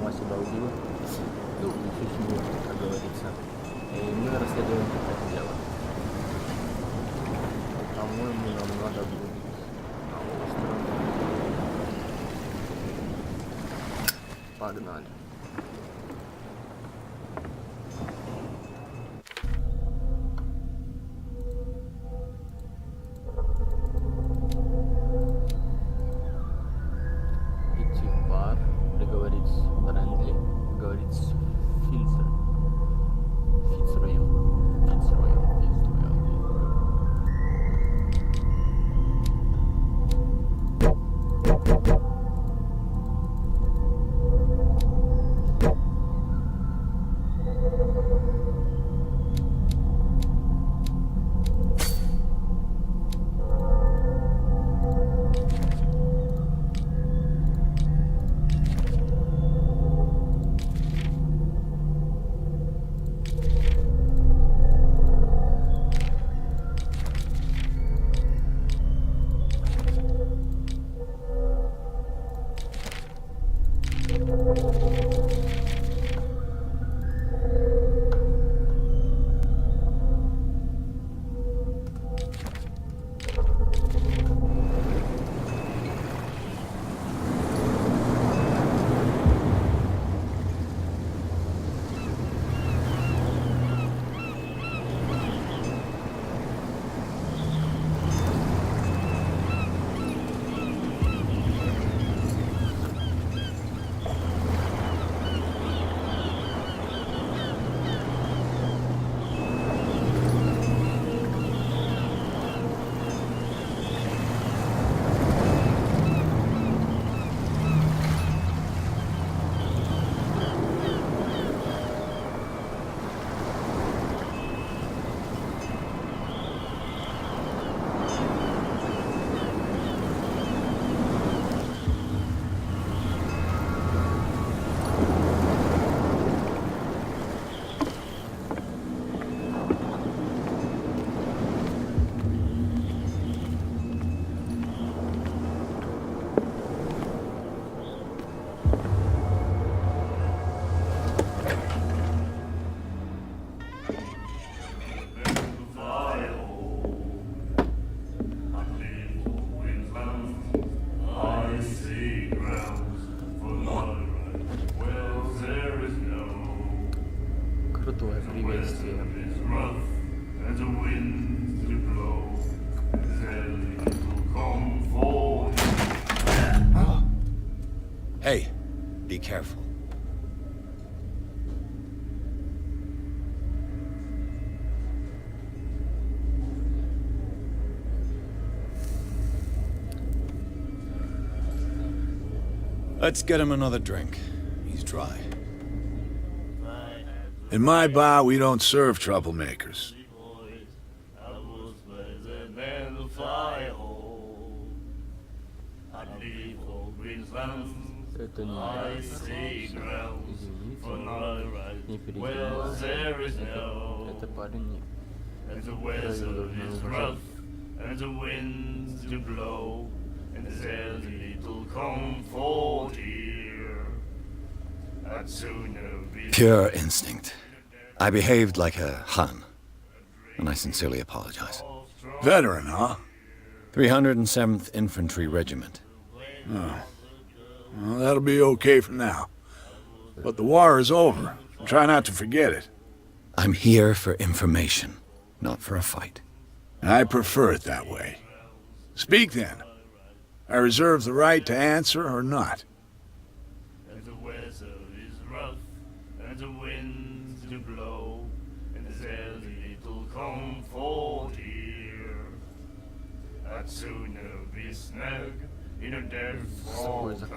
сама себя убила. Ну, и всю семью, как говорится. И мы расследуем это дело. По-моему, нам надо будет на остров. Погнали. Идти в бар, приговорить Брендли, поговорить с Фицроем. Крутое приветствие. Hey, be careful. Let's get him another drink. He's dry. In my bar, we don't serve troublemakers. Это не я. Извините. Не переживайте. Это парень не. Pure instinct. I behaved like a Hun, and I sincerely apologize. Veteran, huh? 307th Infantry Regiment. Oh. Well, that'll be okay for now. But the war is over. Try not to forget it. I'm here for information, not for a fight. I prefer it that way. Speak then. I reserve the right to answer or not.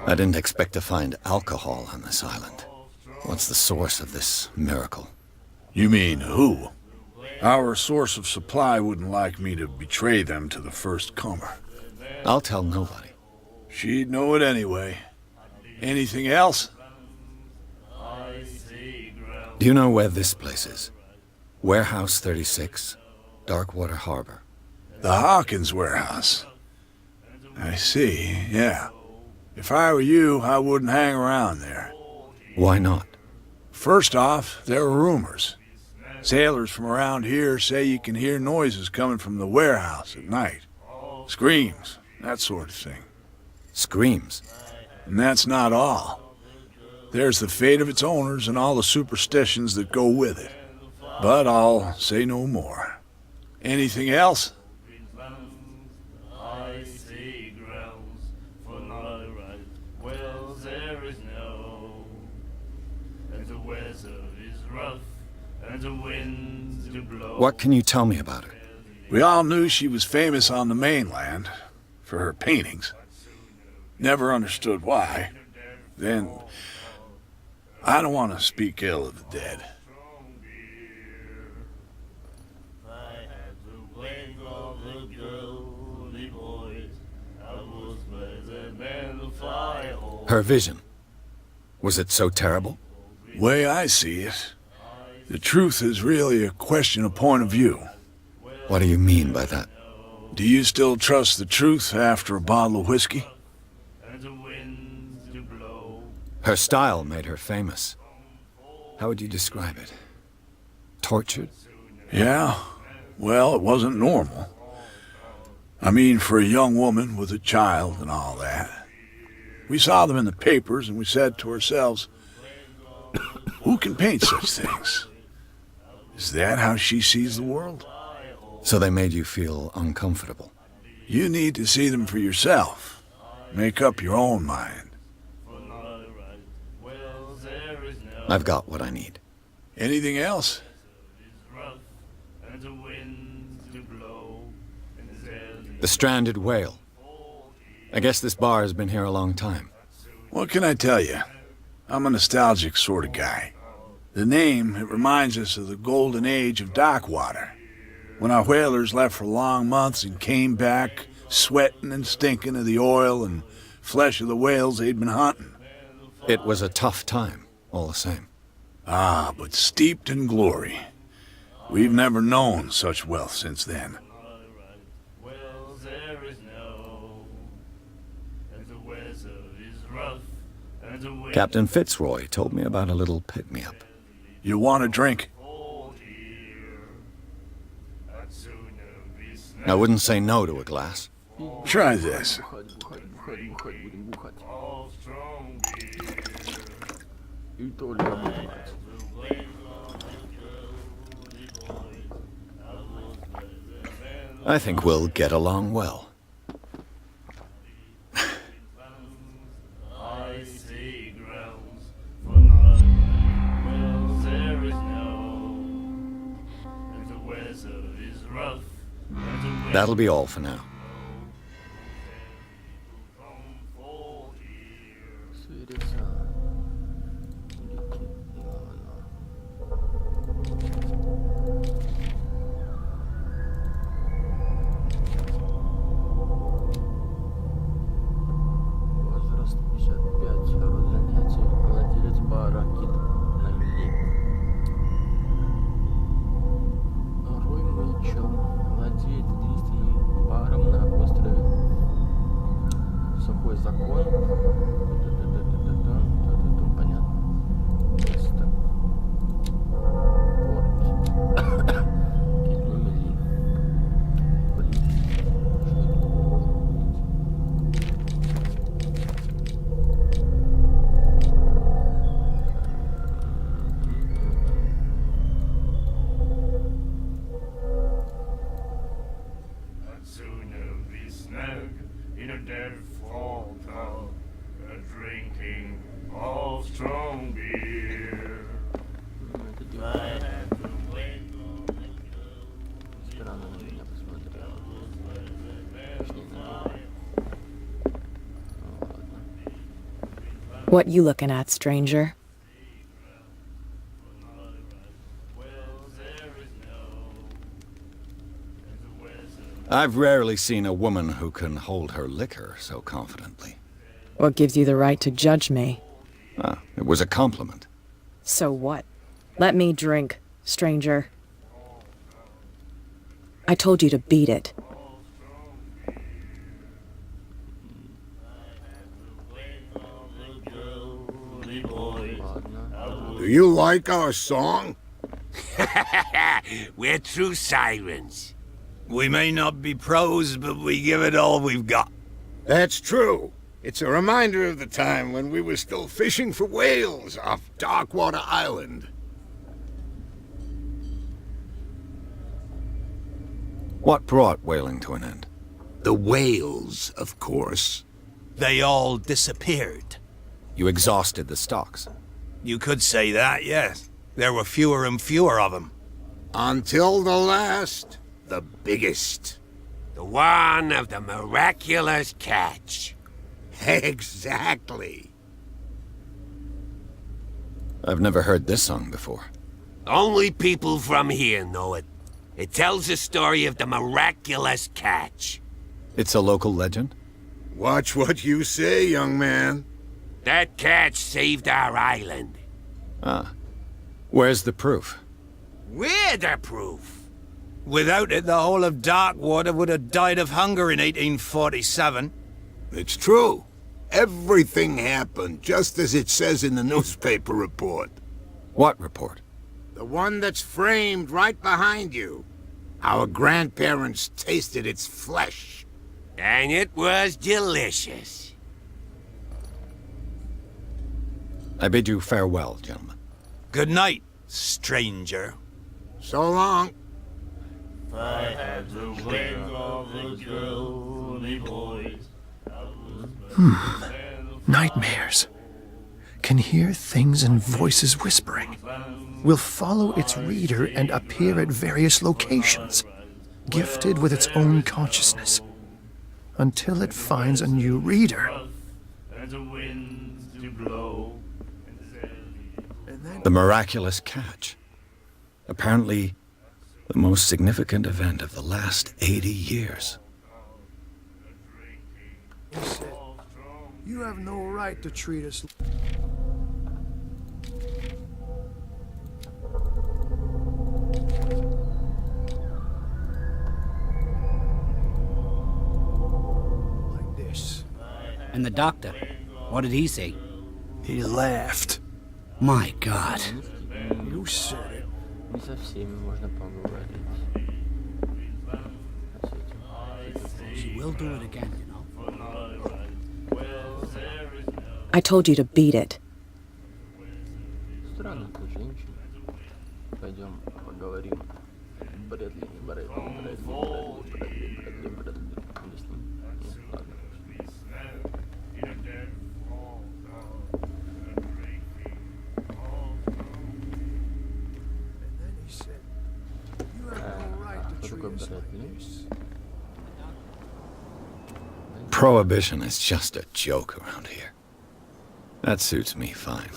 I didn't expect to find alcohol on this island. What's the source of this miracle? You mean who? Our source of supply wouldn't like me to betray them to the first comer. I'll tell nobody. She'd know it anyway. Anything else? Do you know where this place is? Warehouse 36, Darkwater Harbor. The Hawkins warehouse. I see, yeah. If I were you, I wouldn't hang around there. Why not? First off, there are rumors. Sailors from around here say you can hear noises coming from the warehouse at night. Screams, that sort of thing. Screams. And that's not all. There's the fate of its owners and all the superstitions that go with it. But I'll say no more. Anything else? I see grounds for not right. Well, there is no. And the weather is rough, and the winds do blow. What can you tell me about her? We all knew she was famous on the mainland for her paintings. Never understood why. Then, I don't want to speak ill of the dead. Her vision. Was it so terrible? Way I see it, the truth is really a question of point of view. What do you mean by that? Do you still trust the truth after a bottle of whiskey? Her style made her famous. How would you describe it? Tortured? Yeah, well, it wasn't normal. I mean, for a young woman with a child and all that. We saw them in the papers and we said to ourselves, who can paint such things? Is that how she sees the world? So they made you feel uncomfortable. You need to see them for yourself. Make up your own mind. I've got what I need. Anything else? The stranded whale. I guess this bar has been here a long time. What can I tell you? I'm a nostalgic sort of guy. The name, it reminds us of the golden age of dock water. When our whalers left for long months and came back, sweating and stinking of the oil and flesh of the whales they'd been hunting. It was a tough time, all the same. Ah, but steeped in glory. We've never known such wealth since then. Captain Fitzroy told me about a little pick-me-up. You want a drink? I wouldn't say no to a glass. Try this. Будем бухать. И только бухать. I think we'll get along well. That'll be all for now. Возраст 55, род занятий, владелец бара, кит на мели. Рой Мэйчел владеет единственным баром на острове. Сухой закон. Понятно. Место. Порт. Кит на мели. Блин. Что это такое? In a dead fall town, drinking all strong beer. Это дело. Странно на меня посмотрел. Точнее, на него. Ну, ладно. What you looking at, stranger? I've rarely seen a woman who can hold her liquor so confidently. What gives you the right to judge me? Ah, it was a compliment. So what? Let me drink, stranger. I told you to beat it. Boy, Ладно. Do you like our song? We're true sirens. We may not be pros, but we give it all we've got. That's true. It's a reminder of the time when we were still fishing for whales off Darkwater Island. What brought whaling to an end? The whales, of course. They all disappeared. You exhausted the stocks. You could say that, yes. There were fewer and fewer of them. Until the last, the biggest. The one of the miraculous catch. Exactly. I've never heard this song before. Only people from here know it. It tells the story of the miraculous catch. It's a local legend? Watch what you say, young man. That catch saved our island. Ah. Where's the proof? We're the proof. Without it, the whole of Darkwater would have died of hunger in 1847. It's true. Everything happened just as it says in the newspaper report. What report? The one that's framed right behind you. Our grandparents tasted its flesh. And it was delicious. I bid you farewell, gentlemen. Good night, stranger. So long. If I had the wings of the girly boys, I was Nightmares. Can hear things and voices whispering. Will follow its reader and appear at various locations, gifted with its own consciousness, until it finds a new reader. and the winds to blow. The miraculous catch. Apparently, the most significant event of the last 80 years. You have no right to treat us. Like this. And the doctor, what did he say? He laughed. My God. You said it. Не со всеми можно поговорить. She will do it again, you know. I told you to beat it. Странно, ты женщина. Пойдем поговорим. Брэдли, Брэдли, Брэдли, Брэдли, Брэдли, Брэдли. Или с ним? Нет, ладно. And then he said, you have no right to Кто treat такой us like Брэдли? this. Prohibition is just a joke around here. That suits me fine.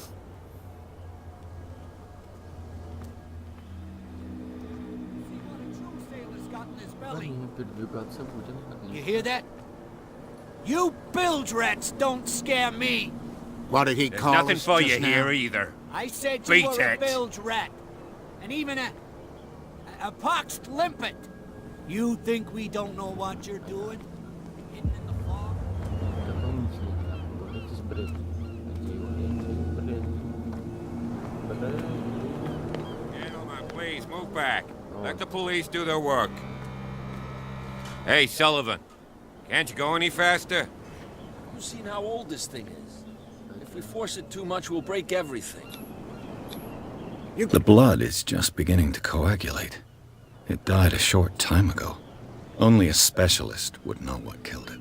Ладно, передвигаться будем. You hear that? You bilge rats don't scare me. What did he There's call nothing us for just you now? here either. I said you Beat were a it. bilge rat. And even a poxed limpet. You think we don't know what you're doing? Hidden in the fog? Дополнительно надо поговорить с Брэдли. Где его нет? Брэдли. Gentlemen, please move back. Let the police do their work. Hey, Sullivan. Can't you go any faster? You've seen how old this thing is. If we force it too much, we'll break everything. The blood is just beginning to coagulate. It died a short time ago. Only a specialist would know what killed it.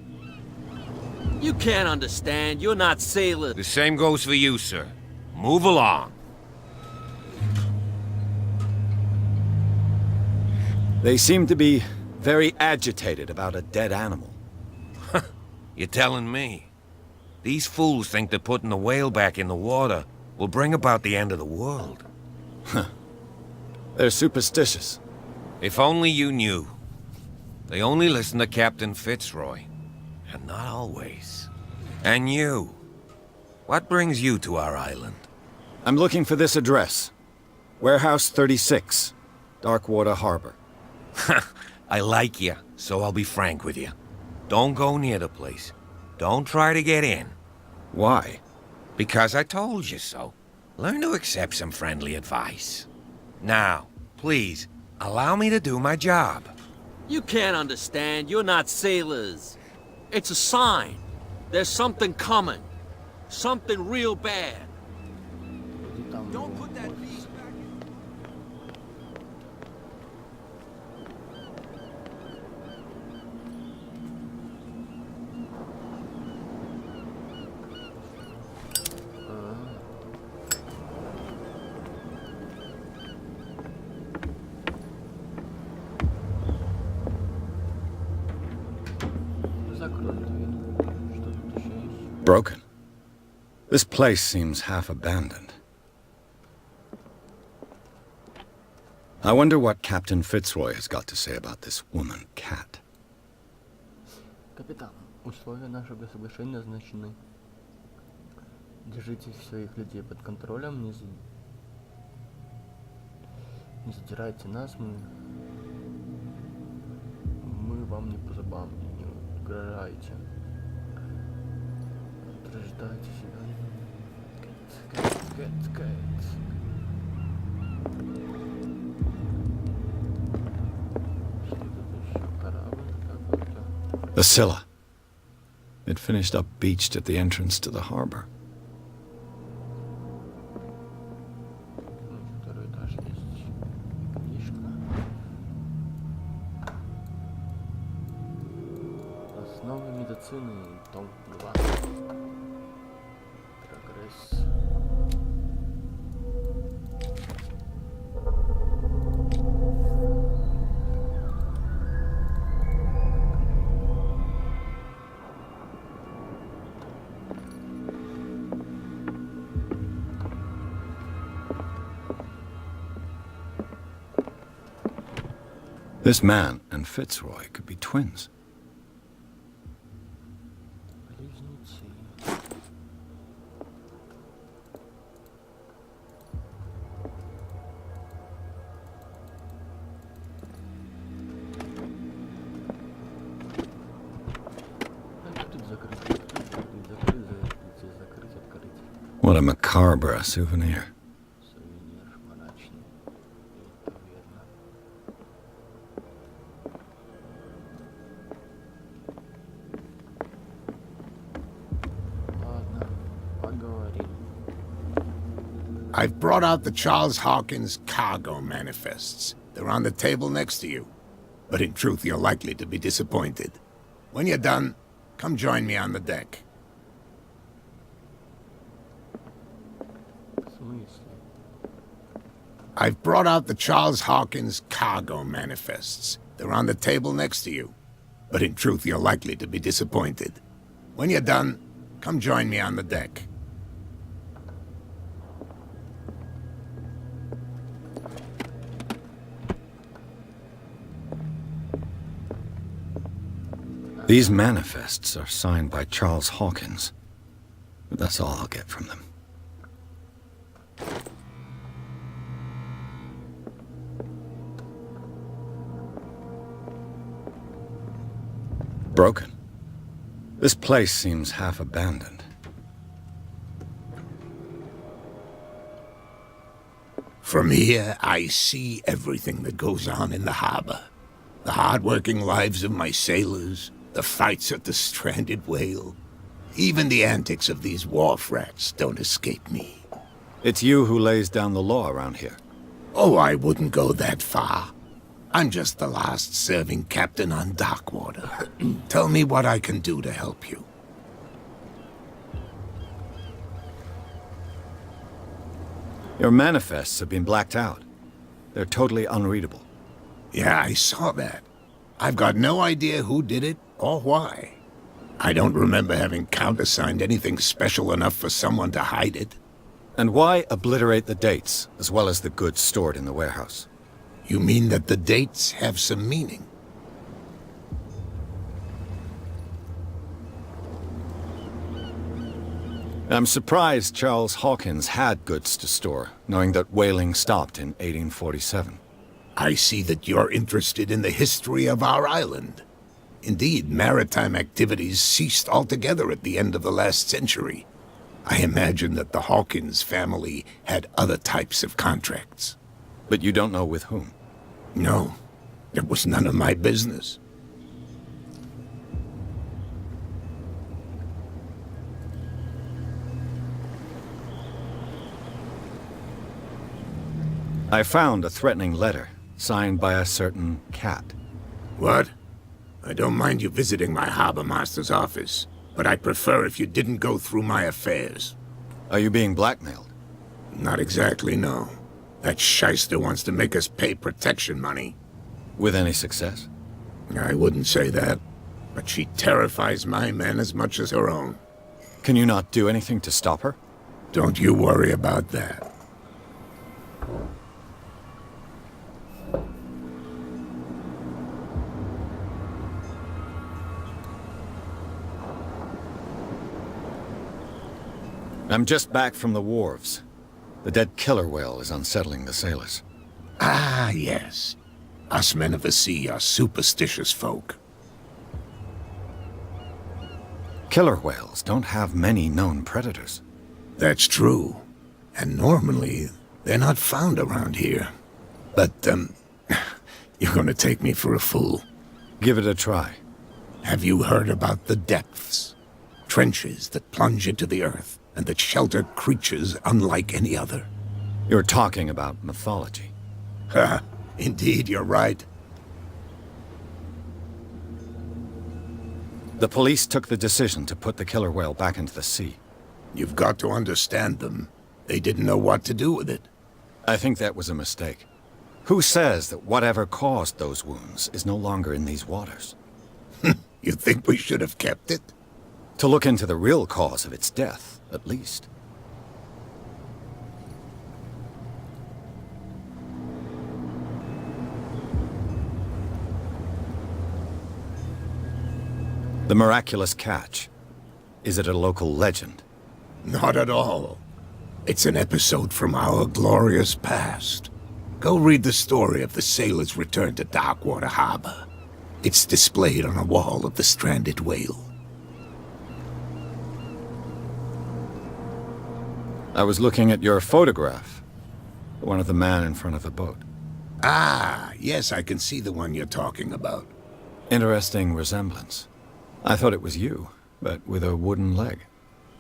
You can't understand. You're not sailor. The same goes for you, sir. Move along. They seem to be very agitated about a dead animal. You're telling me? These fools think that putting the whale back in the water will bring about the end of the world. They're superstitious. If only you knew. They only listen to Captain Fitzroy. And not always. And you. What brings you to our island? I'm looking for this address. Warehouse 36, Darkwater Harbor. I like you, so I'll be frank with you. Don't go near the place. Don't try to get in. Why? Because I told you so. Learn to accept some friendly advice. Now, please, allow me to do my job. You can't understand. You're not sailors. It's a sign. There's something coming. Something real bad. Don't put that beast back in. Broken. This place seems half abandoned. I wonder what Captain Fitzroy has got to say about this woman, Cat. Капитан, условия нашего соглашения значны. Держите своих людей под контролем, не задирайте нас, мы вам не по зубам, не угрожайте. Отреждайте себя. Кэт. The Scylla. It finished up beached at the entrance to the harbor. Второй этаж есть книжка. Основы медицины, том 2. Прогресс. This man and Fitzroy could be twins. Близнецы. Тут закрыть, открыть. What a macabre souvenir. Сувенир мрачный. Это верно. Ладно, поговорим. I've brought out the Charles Hawkins cargo manifests. They're on the table next to you. But in truth, you're likely to be disappointed. When you're done, come join me on the deck. В смысле? I've brought out the Charles Hawkins cargo manifests. They're on the table next to you. But in truth, you're likely to be disappointed. When you're done, come join me on the deck. These manifests are signed by Charles Hawkins. But that's all I'll get from them. Broken. This place seems half abandoned. From here, I see everything that goes on in the harbor. The hard-working lives of my sailors, the fights at the stranded whale. Even the antics of these wharf rats don't escape me. It's you who lays down the law around here. Oh, I wouldn't go that far. I'm just the last serving captain on Darkwater. Tell me what I can do to help you. Your manifests have been blacked out. They're totally unreadable. Yeah, I saw that. I've got no idea who did it or why. I don't remember having countersigned anything special enough for someone to hide it. And why obliterate the dates, as well as the goods stored in the warehouse? You mean that the dates have some meaning? I'm surprised Charles Hawkins had goods to store, knowing that whaling stopped in 1847. I see that you're interested in the history of our island. Indeed, maritime activities ceased altogether at the end of the last century. I imagine that the Hawkins family had other types of contracts. But you don't know with whom? No, it was none of my business. I found a threatening letter, signed by a certain cat. What? I don't mind you visiting my harbor master's office, but I'd prefer if you didn't go through my affairs. Are you being blackmailed? Not exactly, no. That shyster wants to make us pay protection money. With any success? I wouldn't say that, but she terrifies my men as much as her own. Can you not do anything to stop her? Don't you worry about that. I'm just back from the wharves. The dead killer whale is unsettling the sailors. Ah, yes. Us men of the sea are superstitious folk. Killer whales don't have many known predators. That's true. And normally, they're not found around here. But, you're gonna take me for a fool. Give it a try. Have you heard about the depths? Trenches that plunge into the earth and that shelter creatures unlike any other. You're talking about mythology. Ha! Indeed, you're right. The police took the decision to put the killer whale back into the sea. You've got to understand them. They didn't know what to do with it. I think that was a mistake. Who says that whatever caused those wounds is no longer in these waters? You think we should have kept it? To look into the real cause of its death, at least. The miraculous catch. Is it a local legend? Not at all. It's an episode from our glorious past. Go read the story of the sailor's return to Darkwater Harbor. It's displayed on a wall of the stranded whale. I was looking at your photograph. The one of the man in front of the boat. Ah, yes, I can see the one you're talking about. Interesting resemblance. I thought it was you, but with a wooden leg.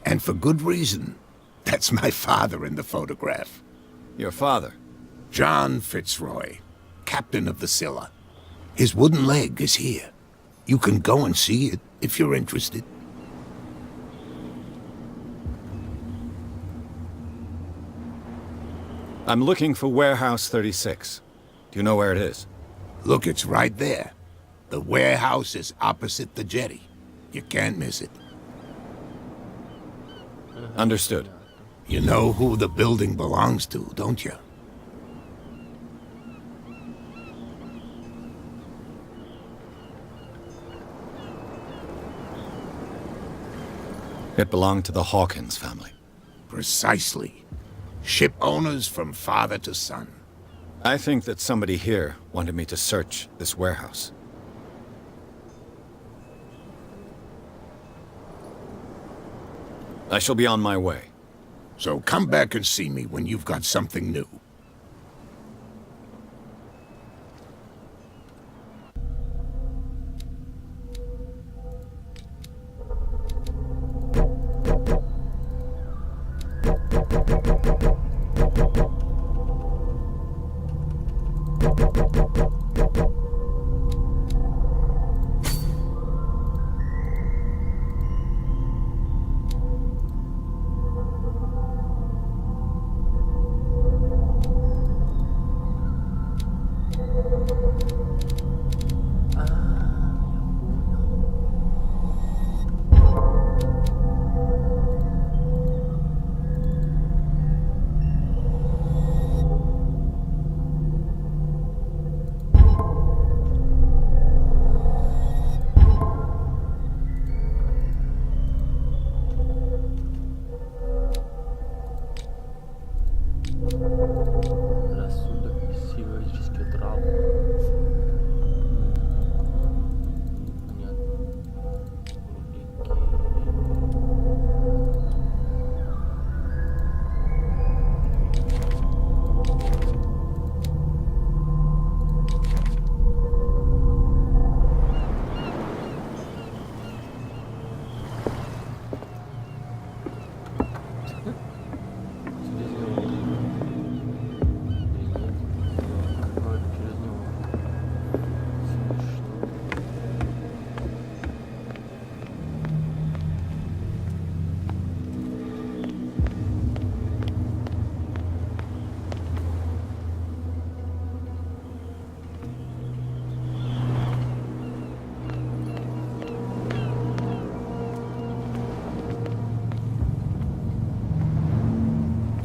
And for good reason. That's my father in the photograph. Your father? John Fitzroy, captain of the Scylla. His wooden leg is here. You can go and see it if you're interested. I'm looking for Warehouse 36. Do you know where it is? Look, it's right there. The warehouse is opposite the jetty. You can't miss it. Understood. You know who the building belongs to, don't you? It belonged to the Hawkins family. Precisely. Ship owners from father to son. I think that somebody here wanted me to search this warehouse. I shall be on my way. So come back and see me when you've got something new.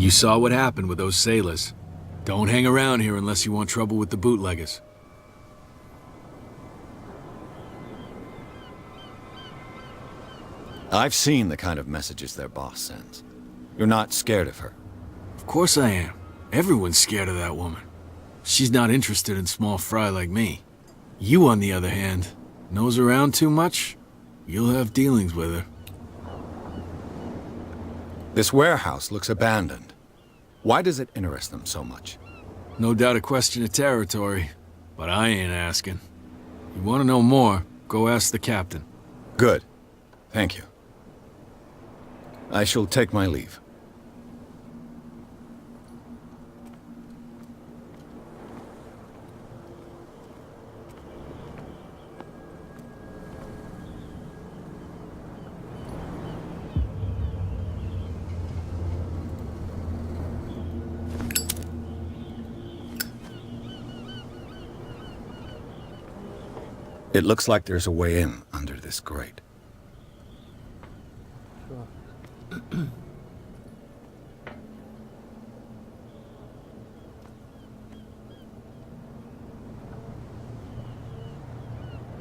You saw what happened with those sailors. Don't hang around here unless you want trouble with the bootleggers. I've seen the kind of messages their boss sends. You're not scared of her. Of course I am. Everyone's scared of that woman. She's not interested in small fry like me. You, on the other hand, nose around too much, you'll have dealings with her. This warehouse looks abandoned. Why does it interest them so much? No doubt a question of territory, but I ain't asking. You want to know more, go ask the captain. Good. Thank you. I shall take my leave. It looks like there's a way in under this grate.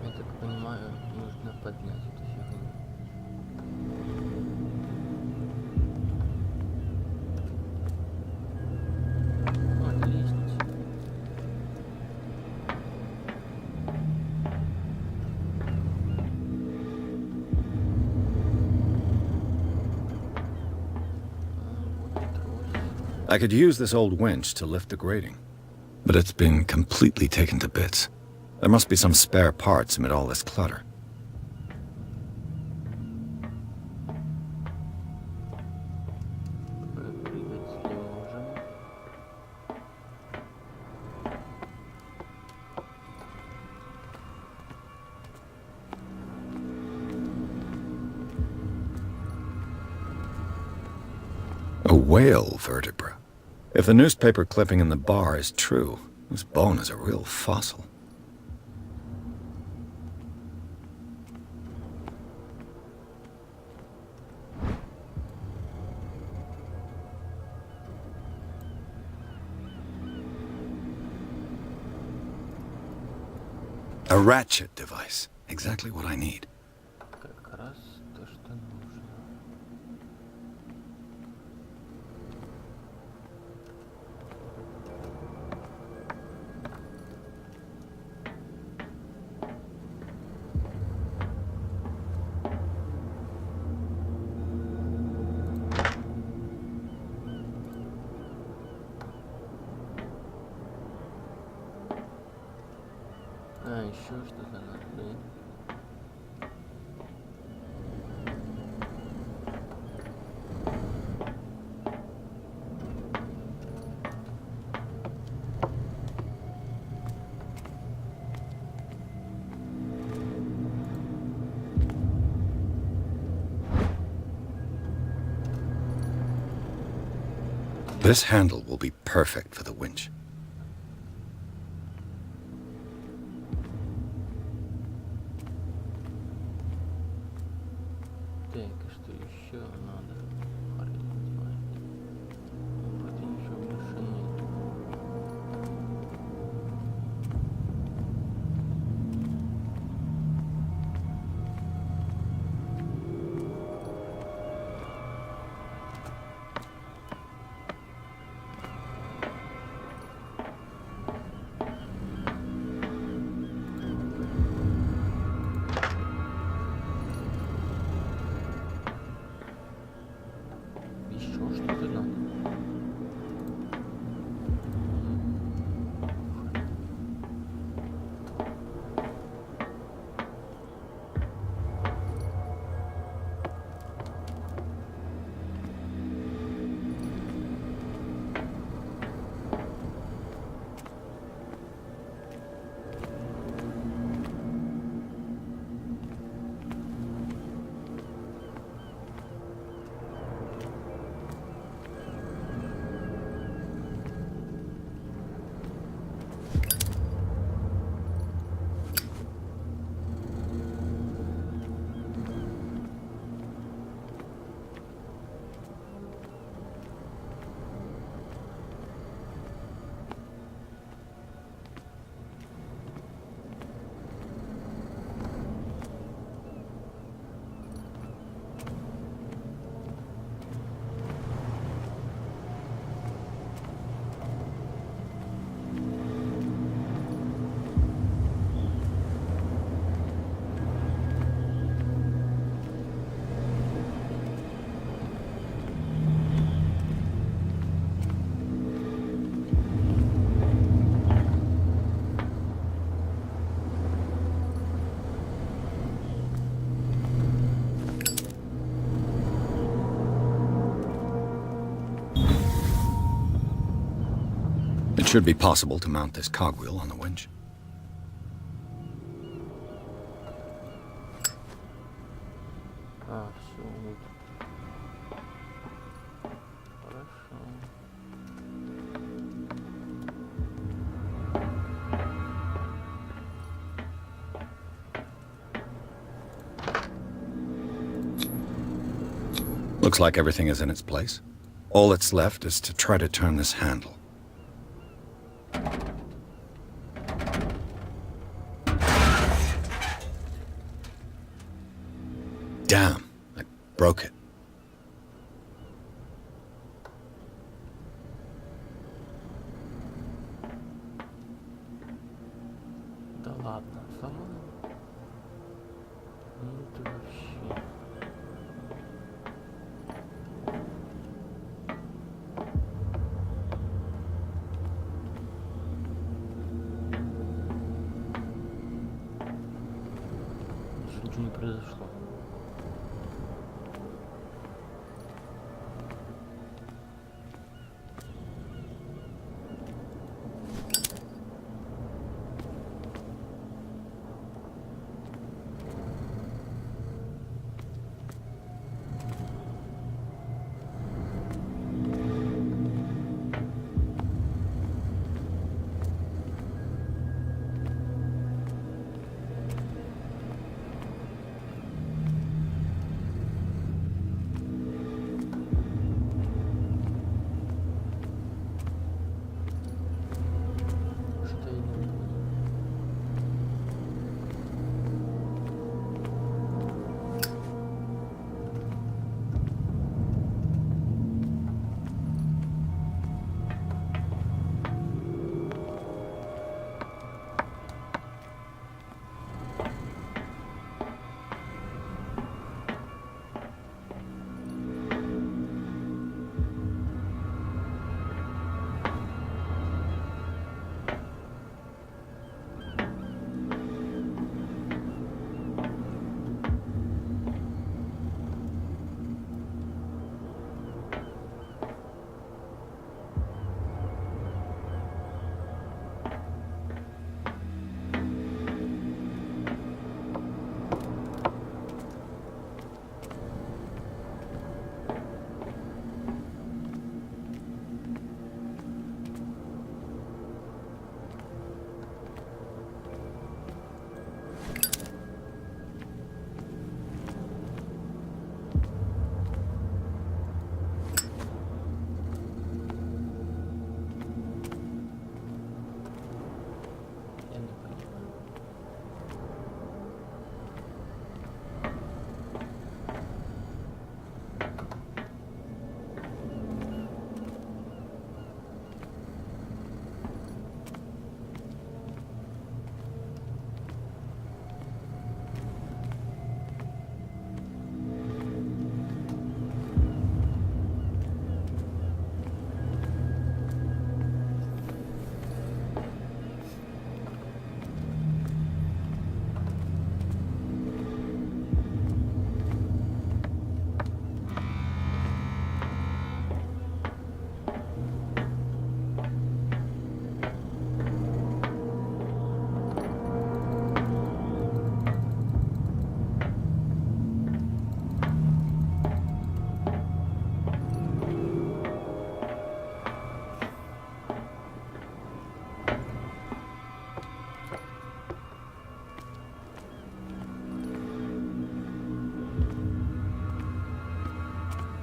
Я так понимаю, нужно поднять эту фигню. Вот лестница. I could use this old winch to lift the grating, but it's been completely taken to bits. There must be some spare parts amid all this clutter. A whale vertebra. If the newspaper clipping in the bar is true, this bone is a real fossil. A ratchet device. Exactly what I need. Как раз то, что нужно. А, еще что-то надо, да? This handle will be perfect for the winch. Так, и что еще надо? Хрен знает. Вроде ничего больше нет. Should be possible to mount this cogwheel on the winch. А, все, вот. Хорошо. Looks like everything is in its place. All that's left is to try to turn this handle. Damn, I broke it. Да ладно, салон. Это вообще. Ничего не произошло. Что я не понял. Я не понимаю.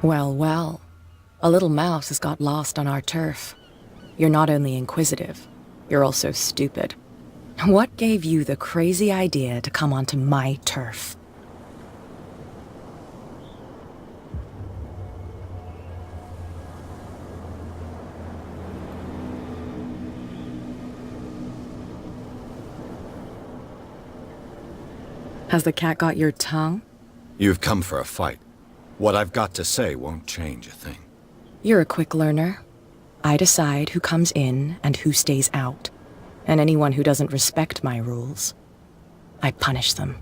Well, well. A little mouse has got lost on our turf. You're not only inquisitive, you're also stupid. What gave you the crazy idea to come onto my turf? Has the cat got your tongue? You've come for a fight. What I've got to say won't change a thing. You're a quick learner. I decide who comes in and who stays out. And anyone who doesn't respect my rules, I punish them.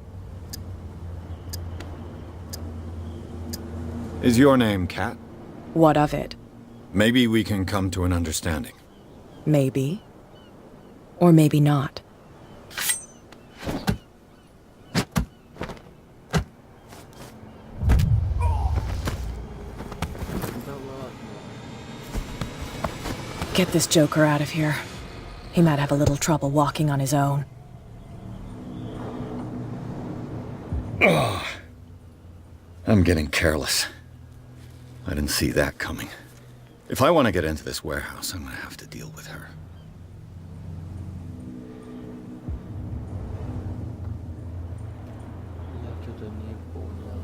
Is your name Cat? What of it? Maybe we can come to an understanding. Maybe. Or maybe not. Get this joker out of here. He might have a little trouble walking on his own. I'm getting careless. I didn't see that coming. If I want to get into this warehouse, I'm gonna have to deal with her. Я что-то не понял.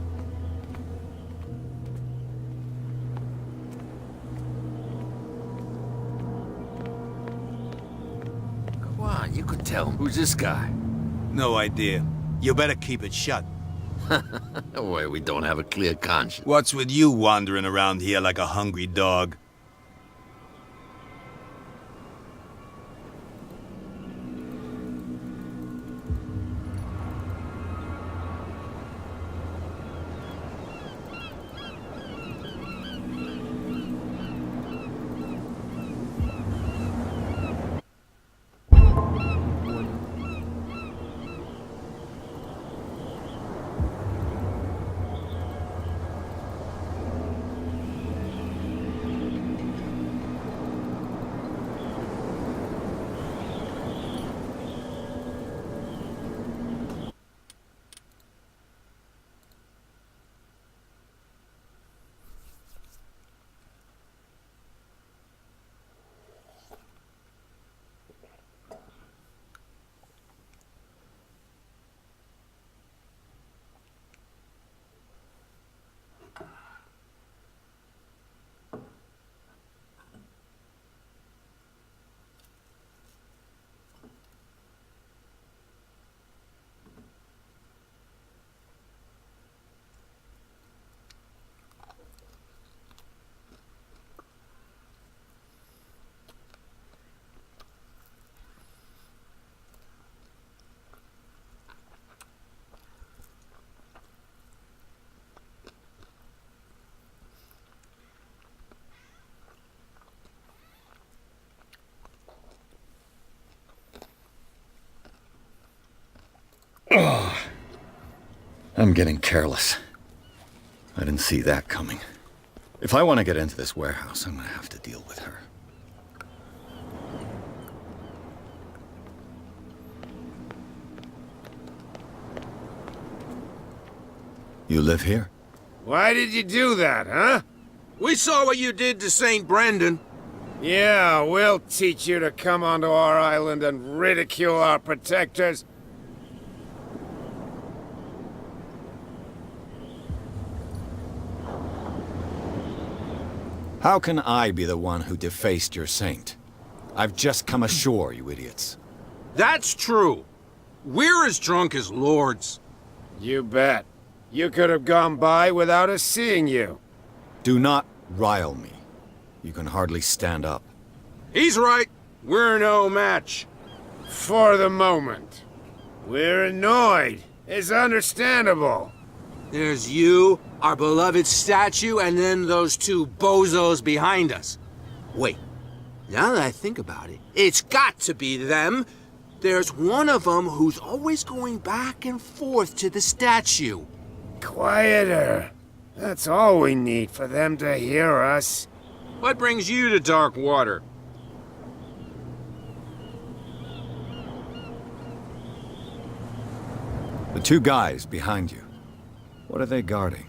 Come on, you could tell. Who's this guy? No idea. You better keep it shut. Why, we don't have a clear conscience. What's with you wandering around here like a hungry dog? I'm getting careless. I didn't see that coming. If I want to get into this warehouse, I'm gonna have to deal with her. You live here? Why did you do that, huh? We saw what you did to St. Brendan. Yeah, we'll teach you to come onto our island and ridicule our protectors. How can I be the one who defaced your saint? I've just come ashore, you idiots. That's true. We're as drunk as lords. You bet. You could have gone by without us seeing you. Do not rile me. You can hardly stand up. He's right. We're no match. For the moment. We're annoyed. It's understandable. There's you, our beloved statue, and then those two bozos behind us. Wait, now that I think about it, it's got to be them. There's one of them who's always going back and forth to the statue. Quieter. That's all we need for them to hear us. What brings you to dark water? The two guys behind you. What are they guarding?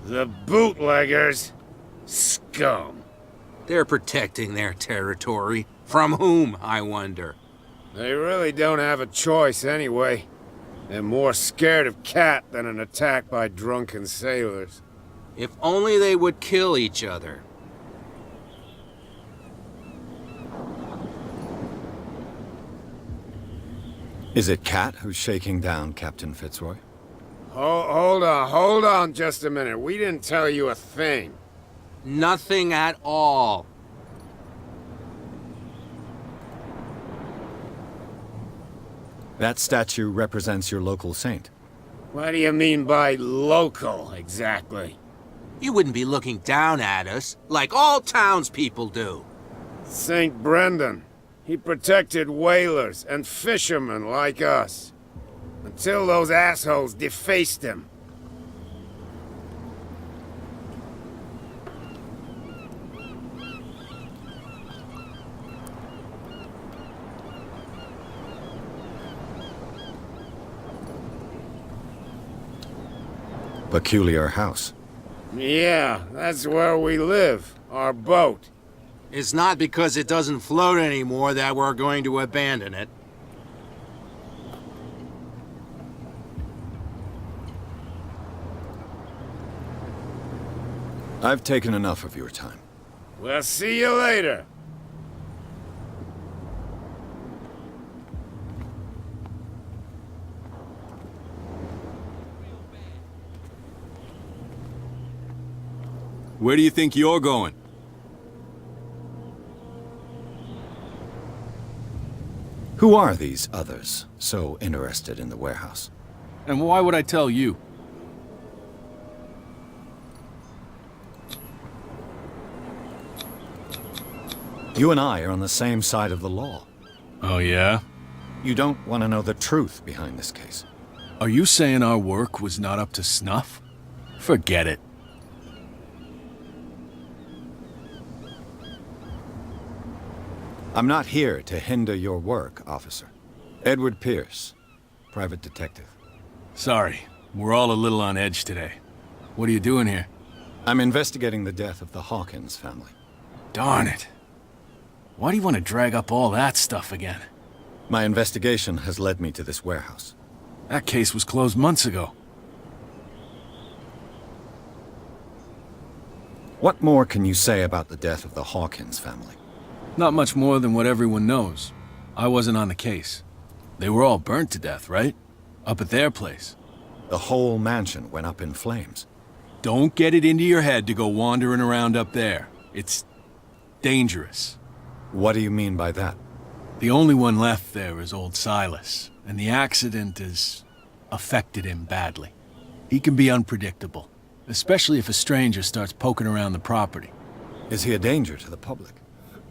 The bootleggers. Scum. They're protecting their territory. From whom, I wonder? They really don't have a choice anyway. They're more scared of Cat than an attack by drunken sailors. If only they would kill each other. Is it Cat who's shaking down Captain Fitzroy? Hold on just a minute. We didn't tell you a thing. Nothing at all. That statue represents your local saint. What do you mean by local, exactly? You wouldn't be looking down at us, like all townspeople do. St. Brendan. He protected whalers and fishermen like us. Until those assholes defaced him. Peculiar house. Yeah, that's where we live. Our boat. It's not because it doesn't float anymore that we're going to abandon it. I've taken enough of your time. We'll see you later. Where do you think you're going? Who are these others so interested in the warehouse? And why would I tell you? You and I are on the same side of the law. Oh, yeah? You don't want to know the truth behind this case. Are you saying our work was not up to snuff? Forget it. I'm not here to hinder your work, officer. Edward Pierce, private detective. Sorry, we're all a little on edge today. What are you doing here? I'm investigating the death of the Hawkins family. Darn it. Why do you want to drag up all that stuff again? My investigation has led me to this warehouse. That case was closed months ago. What more can you say about the death of the Hawkins family? Not much more than what everyone knows. I wasn't on the case. They were all burnt to death, right? Up at their place. The whole mansion went up in flames. Don't get it into your head to go wandering around up there. It's dangerous. What do you mean by that? The only one left there is old Silas, and the accident has affected him badly. He can be unpredictable, especially if a stranger starts poking around the property. Is he a danger to the public?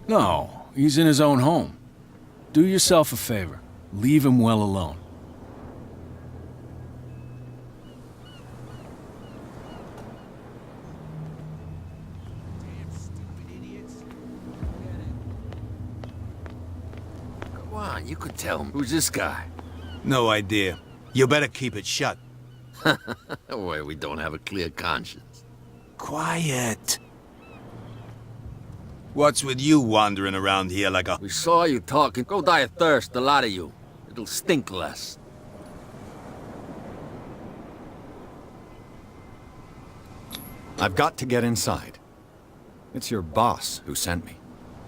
No, he's in his own home. Do yourself a favor. Leave him well alone. Come on, you could tell him. Who's this guy? No idea. You better keep it shut. Well, we don't have a clear conscience. Quiet. What's with you wandering around here like a... We saw you talking. Go die of thirst, a lot of you. It'll stink less. I've got to get inside. It's your boss who sent me.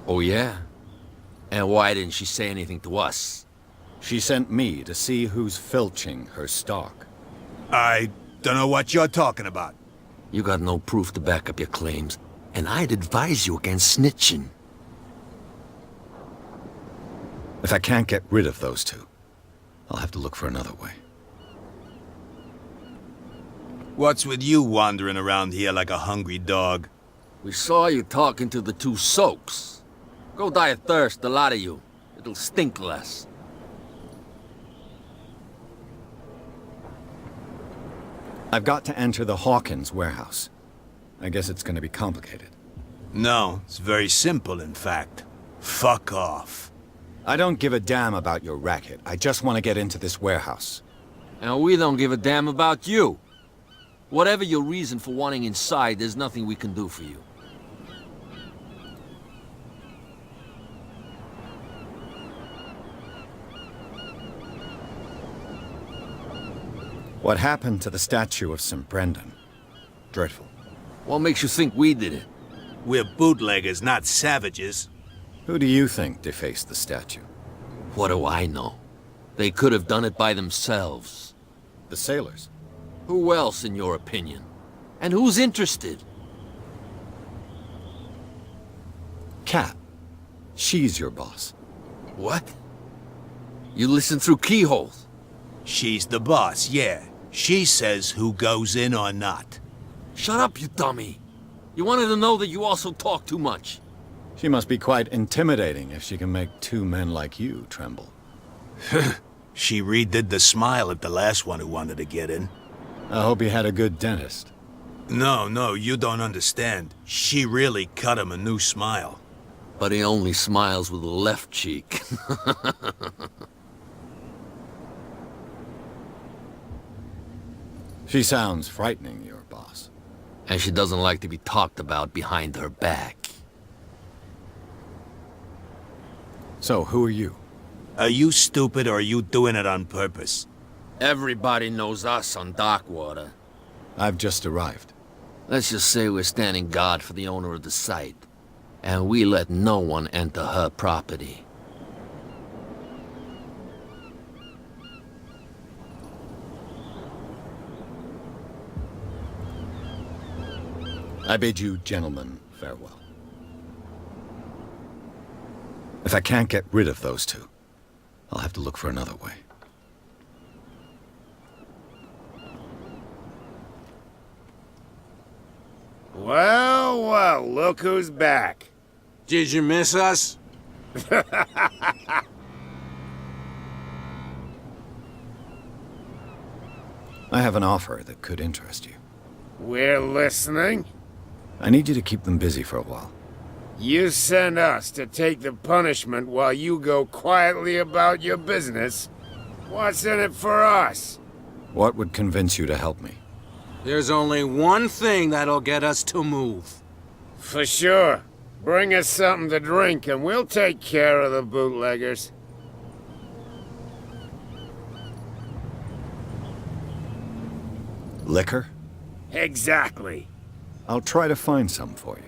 Oh, yeah? And why didn't she say anything to us? She sent me to see who's filching her stock. I don't know what you're talking about. You got no proof to back up your claims, and I'd advise you against snitching. If I can't get rid of those two, I'll have to look for another way. What's with you wandering around here like a hungry dog? We saw you talking to the two soaks. Go die of thirst, a lot of you. It'll stink less. I've got to enter the Hawkins warehouse. I guess it's gonna be complicated. No, it's very simple, in fact. Fuck off. I don't give a damn about your racket. I just want to get into this warehouse. And we don't give a damn about you. Whatever your reason for wanting inside, there's nothing we can do for you. What happened to the statue of St. Brendan? Dreadful. What makes you think we did it? We're bootleggers, not savages. Who do you think defaced the statue? What do I know? They could have done it by themselves. The sailors? Who else, in your opinion? And who's interested? Kat. She's your boss. What? You listen through keyholes? She's the boss, yeah. She says who goes in or not. Shut up, you dummy. You wanted to know that you also talk too much. She must be quite intimidating if she can make two men like you tremble. She redid the smile at the last one who wanted to get in. I hope he had a good dentist. No, you don't understand. She really cut him a new smile. But he only smiles with the left cheek. She sounds frightening, your boss. And she doesn't like to be talked about behind her back. So, who are you? Are you stupid or are you doing it on purpose? Everybody knows us on Darkwater. I've just arrived. Let's just say we're standing guard for the owner of the site. And we let no one enter her property. I bid you gentlemen farewell. If I can't get rid of those two, I'll have to look for another way. Well, look who's back. Did you miss us? I have an offer that could interest you. We're listening. I need you to keep them busy for a while. You send us to take the punishment while you go quietly about your business. What's in it for us? What would convince you to help me? There's only one thing that'll get us to move. For sure. Bring us something to drink and we'll take care of the bootleggers. Liquor? Exactly. I'll try to find some for you.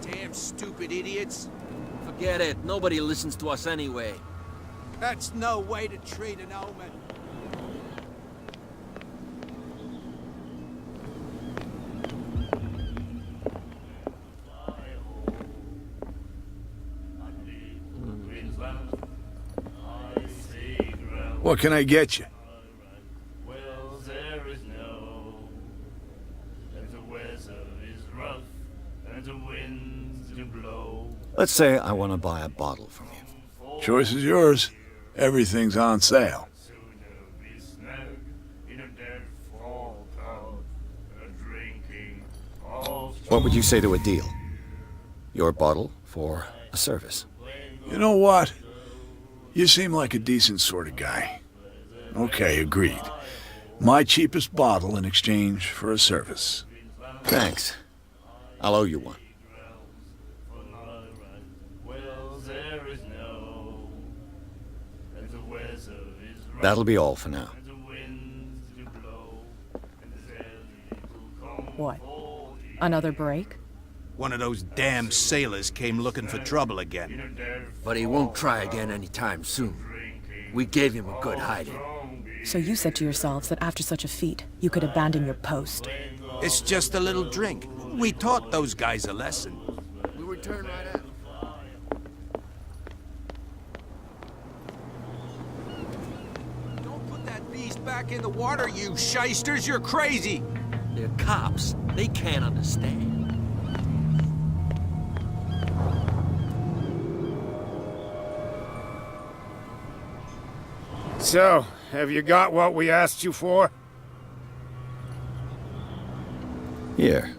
Damn stupid idiots. Forget it. Nobody listens to us anyway. That's no way to treat an omen. What can I get you? Well, there is no, and the weather is rough, and the winds do blow. Let's say I want to buy a bottle from you. Choice is yours. Everything's on sale. What would you say to a deal? Your bottle for a service. You know what? You seem like a decent sort of guy. Okay, agreed. My cheapest bottle in exchange for a service. Thanks. I'll owe you one. That'll be all for now. What? Another break? One of those damn sailors came looking for trouble again. But he won't try again anytime soon. We gave him a good hiding. So you said to yourselves that after such a feat, you could abandon your post. It's just a little drink. We taught those guys a lesson. We return right after. Don't put that beast back in the water, you shysters! You're crazy! They're cops. They can't understand. So, have you got what we asked you for? Here,